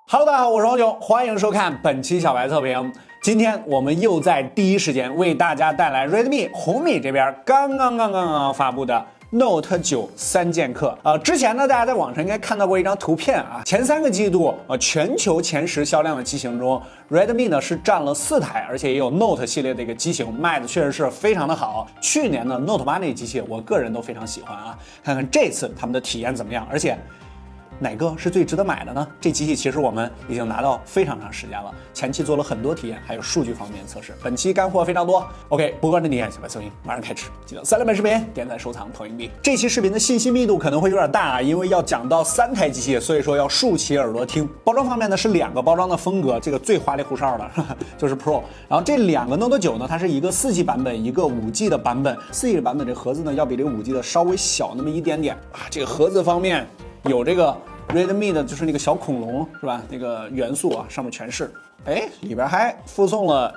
Hello， 大家好，我是黄炯，欢迎收看本期小白测评。今天我们又在第一时间为大家带来 Redmi 红米这边刚刚发布的 Note 93剑客。之前呢，大家在网上应该看到过一张图片啊，前3个季度全球前10销量的机型中，Redmi 呢是占了4台，而且也有 Note 系列的一个机型，卖的确实是非常的好。去年的 Note 8那机器，我个人都非常喜欢啊，看看这次他们的体验怎么样，而且哪个是最值得买的呢？这机器其实我们已经拿到非常长时间了，前期做了很多体验，还有数据方面的测试。本期干货非常多 ，OK， 不关注你，小白测评马上开始。记得3连本视频点赞、收藏、投硬币。这期视频的信息密度可能会有点大啊，因为要讲到3台机器，所以说要竖起耳朵听。包装方面呢是2个包装的风格，这个最花里胡哨的就是 Pro， 然后这2个 Note 9呢，它是一个4G 版本，一个5G 的版本。4G 版本这盒子呢要比这个5G 的稍微小那么一点点啊。这个盒子方面有这个Redmi 的就是那个小恐龙是吧？那个元素啊，上面全是。哎，里边还附送了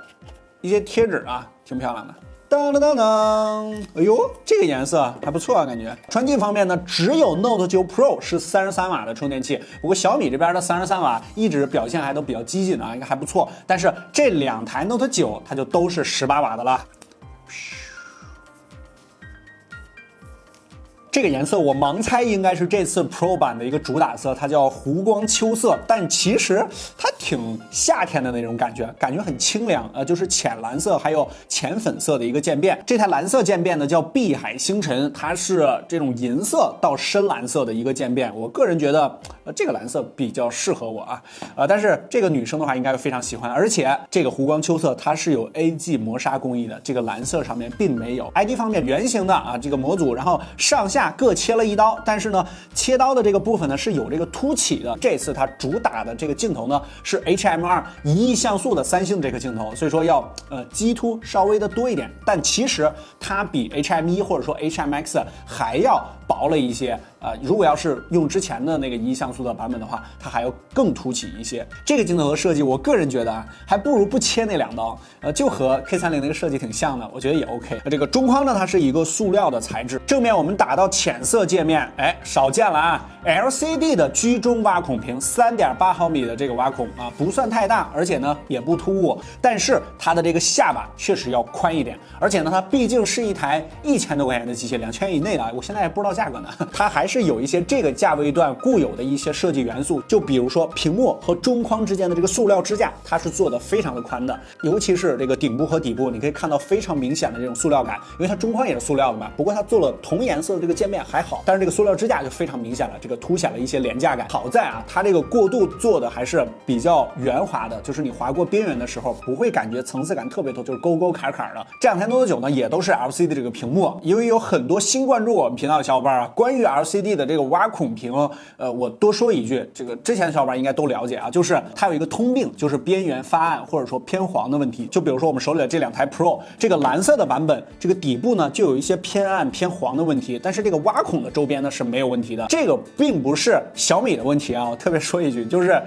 一些贴纸啊，挺漂亮的。当当当当，哎呦，这个颜色还不错啊，感觉。传递方面呢，只有 Note 9 Pro 是33瓦的充电器，不过小米这边的33瓦一直表现还都比较激进啊，应该还不错。但是这2台 Note 9它就都是18瓦的了。这个颜色我盲猜应该是这次 Pro 版的一个主打色，它叫湖光秋色，但其实它挺夏天的那种感觉，感觉很清凉，就是浅蓝色还有浅粉色的一个渐变。这台蓝色渐变呢叫碧海星辰，它是这种银色到深蓝色的一个渐变。我个人觉得这个蓝色比较适合我啊，但是这个女生的话应该会非常喜欢，而且这个湖光秋色它是有 AG 磨砂工艺的，这个蓝色上面并没有。ID 方面圆形的啊这个模组，然后上下各切了1刀，但是呢，切刀的这个部分呢是有这个凸起的。这次它主打的这个镜头呢是 HM2 1亿像素的3星这个镜头，所以说要基凸稍微的多一点，但其实它比 HM1 或者说 HMX 还要薄了一些。如果要是用之前的那个1亿像素的版本的话，它还要更凸起一些。这个镜头的设计，我个人觉得啊，还不如不切那2刀，就和 K30那个设计挺像的，我觉得也 OK。这个中框呢，它是一个塑料的材质，正面我们打到浅色界面，哎，少见了啊 ，LCD 的居中挖孔屏，3.8毫米的这个挖孔啊，不算太大，而且呢也不突兀，但是它的这个下巴确实要宽一点，而且呢，它毕竟是一台1000多块钱的机器，2000元以内的，我现在也不知道价格呢，它还是有一些这个价位段固有的一些设计元素，就比如说屏幕和中框之间的这个塑料支架，它是做的非常的宽的，尤其是这个顶部和底部，你可以看到非常明显的这种塑料感，因为它中框也是塑料的嘛，不过它做了同颜色的这个渐变还好，但是这个塑料支架就非常明显了，这个凸显了一些廉价感。好在啊，它这个过渡做的还是比较圆滑的，就是你划过边缘的时候不会感觉层次感特别多，就是沟沟坎坎的。这2台 Note 9呢也都是 LCD 的这个屏幕，因为有很多新关注我们频道的小伙伴啊，关于 LCD 的这个挖孔屏，我多说一句，这个之前的小伙伴应该都了解啊，就是它有一个通病，就是边缘发暗或者说偏黄的问题。就比如说我们手里的这2台 Pro， 这个蓝色的版本，这个底部呢就有一些偏暗偏黄的问题，但是这个挖孔的周边呢是没有问题的。这个并不是小米的问题啊，我特别说一句，就是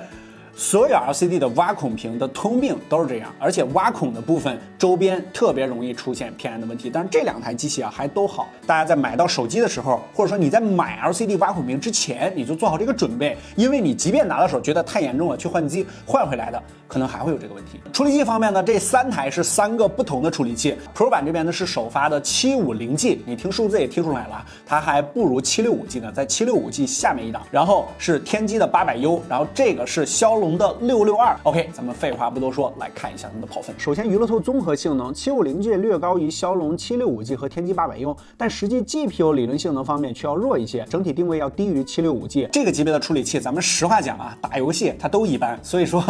所有 LCD 的挖孔屏的通病都是这样，而且挖孔的部分周边特别容易出现偏暗的问题。但是这2台机器啊还都好，大家在买到手机的时候，或者说你在买 LCD 挖孔屏之前，你就做好这个准备，因为你即便拿到手觉得太严重了，去换机换回来的可能还会有这个问题。处理器方面呢，这3台是3个不同的处理器 ，Pro 版这边呢是首发的 750G， 你听数字也听出来了，它还不如 765G 呢，在 765G 下面一档，然后是天玑的800U， 然后这个是骁龙的662。OK， 咱们废话不多说，来看一下它们的跑分。首先，娱乐透综合性能，750G 略高于骁龙 765G 和天玑800U， 但实际 GPU 理论性能方面却要弱一些，整体定位要低于 765G。这个级别的处理器，咱们实话讲啊，打游戏它都一般，所以说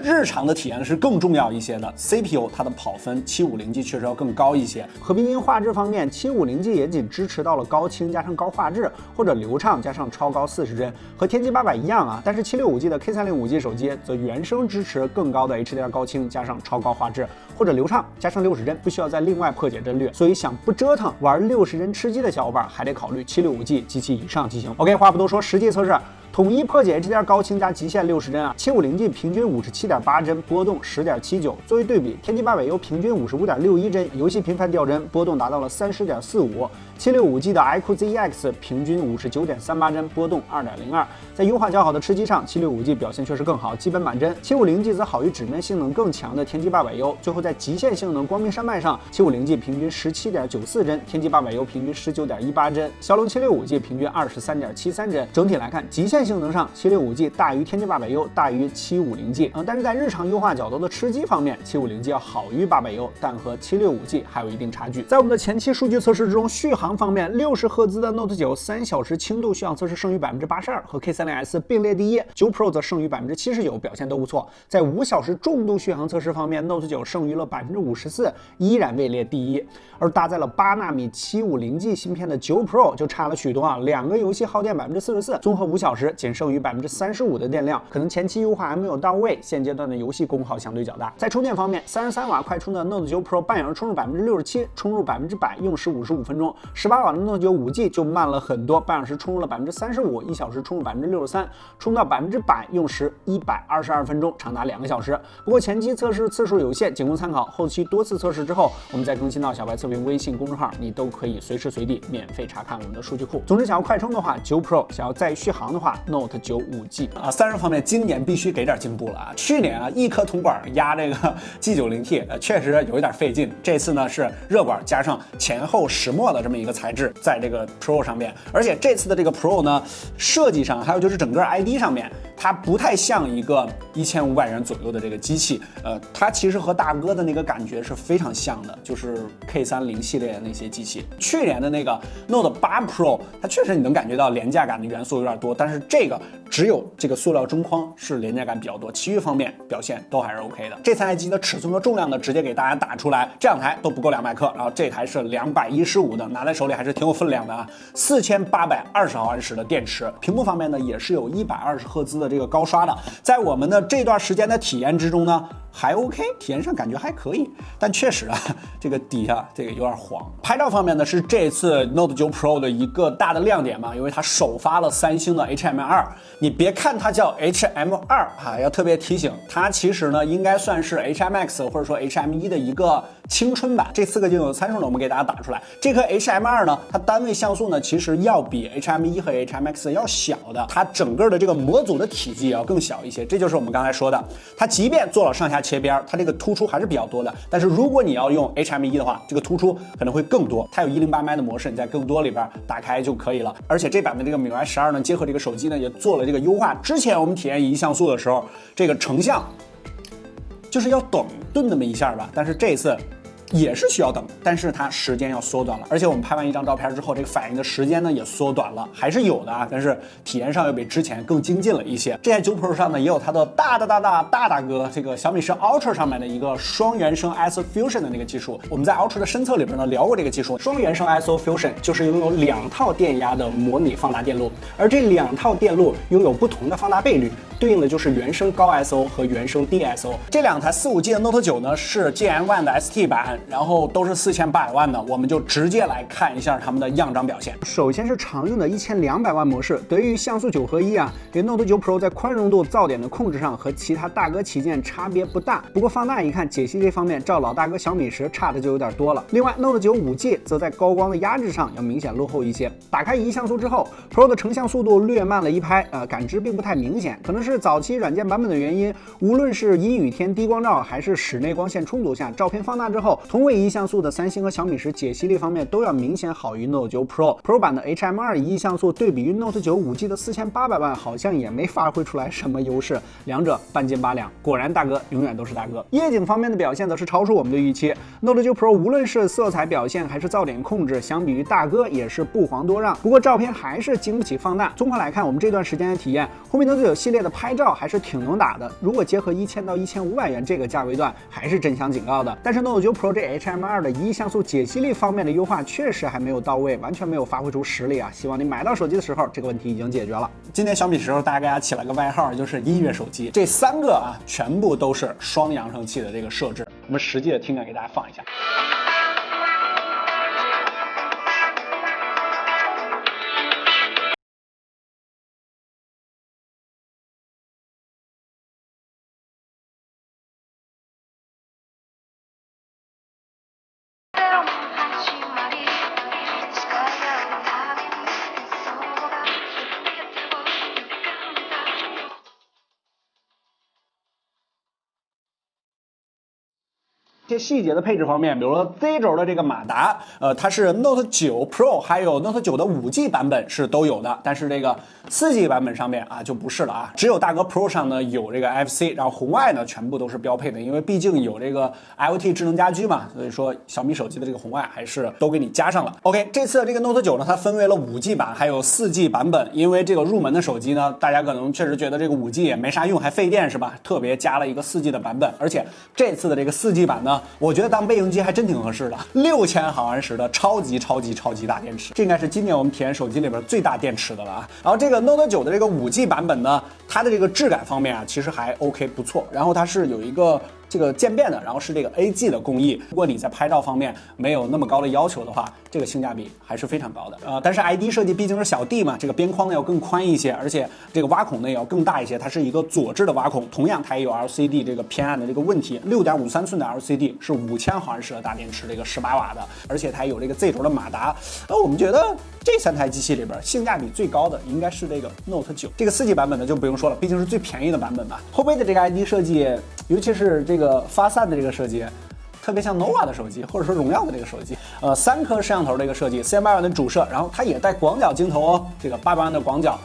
日常的体验是更重要一些的。CPU 它的跑分 750G 确实要更高一些。和平音画质方面，750G 也仅支持到了高清加上高画质，或者流畅加上超高40帧，和天玑800一样啊，但是765G 的 K30 5G 手机则原生支持更高的 HDR 高清加上超高画质，或者流畅加上60帧，不需要再另外破解帧率。所以想不折腾玩60帧吃鸡的小伙伴，还得考虑765G 及其以上机型。OK， 话不多说，实际测试。统一破解 HDR 高清加极限60帧啊，750G 平均57.8帧，波动10.79。作为对比，天玑800U 平均55.61帧，游戏频繁掉帧，波动达到了30.45。765G 的 iQOO ZX 平均59.38帧，波动2.02。在优化较好的吃机上，765G 表现确实更好，基本满帧。750G 则好于纸面性能更强的天玑 800U。最后在极限性能光明山脉上，750G 平均17.94帧，天玑 800U 平均19.18帧，骁龙765G 平均23.73帧。整体来看，极限性能上765G 大于天玑 800U， 大于750G。但是在日常优化较多的吃机方面，750G 要好于 800U， 但和765G 还有一定差距。在我们的前期数据测试之中，续航方面，60赫兹的 Note 9 3小时轻度续航测试胜于82%，和 K30S 并列第一，9 Pro 则胜于79%，表现都不错。在5小时重度续航测试方面 ，Note 9胜于了54%，依然位列第一。而搭载了8纳米750G 芯片的9 Pro 就差了许多啊，2个游戏耗电44%，综合5小时仅剩余35%的电量，可能前期优化还没有到位，现阶段的游戏功耗相对较大。在充电方面，33瓦快充的 Note 9 Pro 半小时充入67%，充入100%用时55分钟；18瓦的 Note 9 5G 就慢了很多，半小时充入了35%，1小时充入63%，充到100%用时122分钟，长达2个小时。不过前期测试次数有限，仅供参考，后期多次测试之后，我们再更新到小白测评微信公众号，你都可以随时随地免费查看我们的数据库。总之，想要快充的话9 Pro， 想要再续航的话 Note 9 5G 啊。散热方面，今年必须给点进步了啊！去年啊，一颗铜管压这个 G90T， 确实有一点费劲。这次呢是热管加上前后石墨的这么一个材质，在这个 Pro 上面，而且这次的这个 Pro 呢，设计上还有就是整个 ID 上面，它不太像一个1500元左右的这个机器，它其实和大哥的那个感觉是非常像的，就是 K30系列的那些机器。去年的那个 Note 8 Pro， 它确实你能感觉到廉价感的元素有点多，但是这个只有这个塑料中框是廉价感比较多，其余方面表现都还是 OK 的。这台机的尺寸和重量呢，直接给大家打出来，这两台都不够200克，然后这台是215的，拿在手里还是挺有分量的啊。4820毫安时的电池，屏幕方面呢也是有120赫兹的这个高刷的，在我们的这段时间的体验之中呢，还 OK， 体验上感觉还可以，但确实啊，这个底下这个有点黄。拍照方面呢，是这次 Note 9 Pro 的一个大的亮点嘛，因为它首发了三星的 HMI2。你别看它叫 HM2 啊，要特别提醒，它其实呢应该算是 HMX 或者说 HM1 的一个青春版。这4个镜头参数呢，我们给大家打出来。这颗 HM2 呢，它单位像素呢其实要比 HM1 和 HMX 要小的，它整个的这个模组的体积也要更小一些。这就是我们刚才说的，它即便做了上下切边，它这个突出还是比较多的。但是如果你要用 HM1 的话，这个突出可能会更多。它有108麦的模式，你在更多里边打开就可以了。而且这版的这个米 UI 12呢，结合这个手机呢，也做了这个优化。之前我们体验1像素的时候，这个成像就是要等顿那么一下吧，但是这次也是需要等，但是它时间要缩短了，而且我们拍完一张照片之后，这个反应的时间呢也缩短了，还是有的啊，但是体验上又比之前更精进了一些。这台9 Pro 上呢也有它的大哥这个小米10 Ultra 上面的一个双原生 ISO Fusion 的那个技术，我们在 Ultra 的深测里边呢聊过这个技术。双原生 ISO Fusion 就是拥有2套电压的模拟放大电路，而这2套电路拥有不同的放大倍率，对应的就是原生高 ISO 和原生低 ISO。这2台45G 的 Note 9呢是 GM1 的 ST 版，然后都是4800万的，我们就直接来看一下它们的样张表现。首先是常用的1200万模式，得益于像素9合1啊，给 Note 9 Pro 在宽容度、噪点的控制上和其他大哥旗舰差别不大。不过放大一看，解析这方面照老大哥小米10差的就有点多了。另外 Note 9 5G 则在高光的压制上要明显落后一些。打开1像素之后 ，Pro 的成像速度略慢了一拍，感知并不太明显，可能是早期软件版本的原因。无论是阴雨天低光照，还是室内光线充足下，照片放大之后，同为1像素的三星和小米10解析力方面都要明显好于 Note 9 Pro。Pro 版的 HM2 1像素对比于 Note 9 5G 的4800万，好像也没发挥出来什么优势，两者半斤八两。果然大哥永远都是大哥。夜景方面的表现则是超出我们的预期。Note 9 Pro 无论是色彩表现还是噪点控制，相比于大哥也是不遑多让。不过照片还是经不起放大。综合来看，我们这段时间的体验，红米 Note 9系列的拍照还是挺能打的。如果结合1000到1500元这个价位段，还是真香警告的。但是 Note 9 Pro 这 HM2 的1像素解析力方面的优化确实还没有到位，完全没有发挥出实力啊！希望你买到手机的时候，这个问题已经解决了。今天小米10大家给它起了个外号，就是音乐手机。这3个啊，全部都是双扬声器的这个设置。我们实际的听感给大家放一下。这些细节的配置方面，比如说 Z 轴的这个马达，它是 Note 9 Pro 还有 Note 9的5G 版本是都有的，但是这个4G 版本上面啊就不是了啊，只有大哥 Pro 上呢有这个 FC， 然后红外呢全部都是标配的，因为毕竟有这个 IoT 智能家居嘛，所以说小米手机的这个红外还是都给你加上了。OK， 这次的这个 Note 9呢，它分为了5G 版还有4G 版本，因为这个入门的手机呢，大家可能确实觉得这个5G 也没啥用，还费电是吧？特别加了一个4G 的版本，而且这次的这个4G 版呢，我觉得当备用机还真挺合适的，6000毫安时的超级大电池，这应该是今年我们体验手机里边最大电池的了啊。然后这个 Note 9的这个5G 版本呢，它的这个质感方面啊，其实还 OK 不错，然后它是有一个这个渐变的，然后是这个 AG 的工艺。如果你在拍照方面没有那么高的要求的话，这个性价比还是非常高的。但是 ID 设计毕竟是小弟嘛，这个边框呢要更宽一些，而且这个挖孔呢也要更大一些。它是一个左置的挖孔，同样它也有 LCD 这个偏暗的这个问题。6.53寸的 LCD 是5000毫安时的大电池，这个18瓦的，而且它有这个 Z 轴的马达。我们觉得这3台机器里边性价比最高的应该是这个 Note 9。这个4G 版本呢就不用说了，毕竟是最便宜的版本嘛。后背的这个 ID 设计，尤其是这个发散的这个设计，特别像 nova 的手机，或者说荣耀的这个手机。3颗摄像头的一个设计，48万的主摄，然后它也带广角镜头哦，这个800万的广角。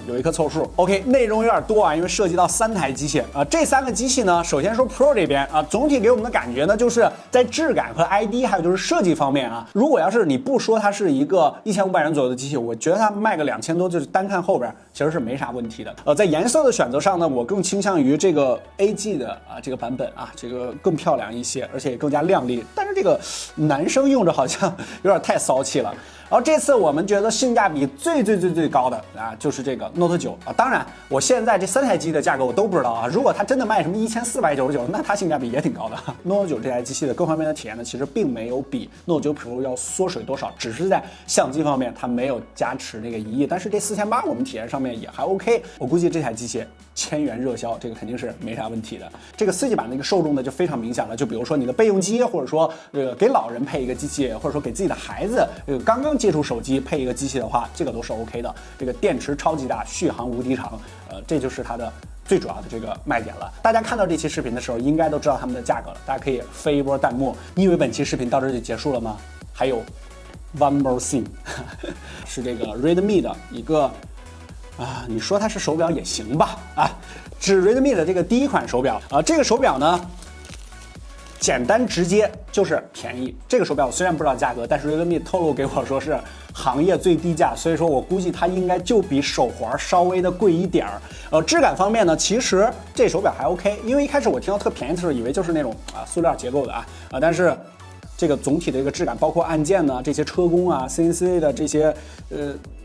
有一颗凑数。OK， 内容有点多啊，因为涉及到3台机器啊。这3个机器呢，首先说 Pro 这边啊，总体给我们的感觉呢，就是在质感和 ID 还有就是设计方面啊，如果要是你不说它是一个1500元左右的机器，我觉得它卖个2000多，就是单看后边其实是没啥问题的。在颜色的选择上呢，我更倾向于这个 AG 的这个版本啊，这个更漂亮一些，而且也更加亮丽。但是这个男生用着好像有点太骚气了。然后这次我们觉得性价比最高的啊，就是这个 Note 9啊。当然，我现在这3台机的价格我都不知道啊。如果它真的卖什么1499，那它性价比也挺高的。Note 9这台机器的各方面的体验呢，其实并没有比 Note 9 Pro 要缩水多少，只是在相机方面它没有加持这个1亿，但是这4800我们体验上面也还 OK。我估计这台机器1000元热销，这个肯定是没啥问题的。这个4G 版的一个受众呢就非常明显了，就比如说你的备用机，或者说给老人配一个机器，或者说给自己的孩子刚刚接触手机配一个机器的话，这个都是 OK 的。这个电池超级大，续航无敌长，这就是它的最主要的这个卖点了。大家看到这期视频的时候，应该都知道它们的价格了，大家可以飞一波弹幕。你以为本期视频到这就结束了吗？还有 one more thing， 是这个 Redmi 的一个你说它是手表也行吧是 Redmi 的这个第一款手表这个手表呢，简单直接就是便宜。这个手表我虽然不知道价格，但是 Redmi 透露给我说是行业最低价，所以说我估计它应该就比手环稍微的贵一点儿。质感方面呢，其实这手表还 OK， 因为一开始我听到特便宜的时候，以为就是那种塑料结构的但是这个总体的一个质感，包括按键呢，这些车工CNC 的这些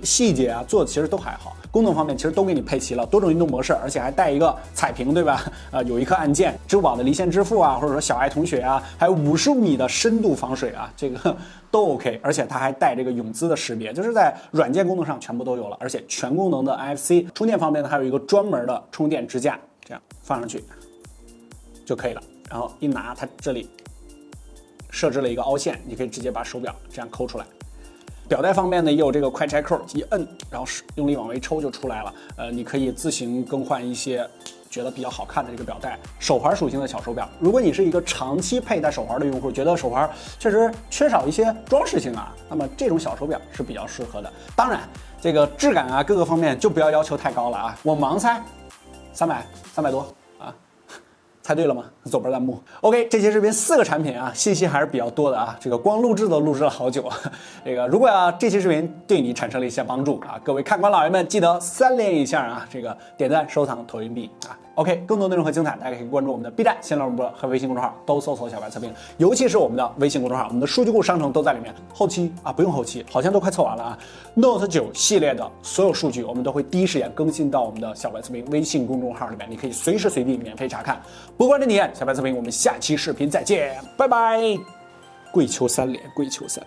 细节做的其实都还好。功能方面其实都给你配齐了，多种运动模式，而且还带一个彩屏，对吧？有一颗按键，支付宝的离线支付或者说小爱同学还有55米的深度防水这个都 OK， 而且它还带这个永姿的识别，就是在软件功能上全部都有了，而且全功能的 NFC。充电方面呢，还有一个专门的充电支架，这样放上去就可以了，然后一拿，它这里设置了一个凹陷，你可以直接把手表这样抠出来。表带方面呢，也有这个快拆扣，一摁，然后用力往回抽就出来了。你可以自行更换一些觉得比较好看的这个表带。手环属性的小手表，如果你是一个长期佩戴手环的用户，觉得手环确实缺少一些装饰性那么这种小手表是比较适合的。当然，这个质感各个方面就不要求太高了我盲猜300多猜对了吗？走波弹幕。OK， 这期视频4个产品信息还是比较多的这个光录制都录制了好久这个如果这期视频对你产生了一些帮助各位看官老爷们记得3连一下这个点赞、收藏、投硬币OK， 更多内容和精彩，大家可以关注我们的 B 站、新浪微博和微信公众号，都搜索小白测评，尤其是我们的微信公众号，我们的数据库商城都在里面。后期不用后期，好像都快凑完了Note 9系列的所有数据，我们都会第一时间更新到我们的小白测评微信公众号里面，你可以随时随地免费查看。不关注你，小白测评，我们下期视频再见，拜拜。跪求3连，跪求3连。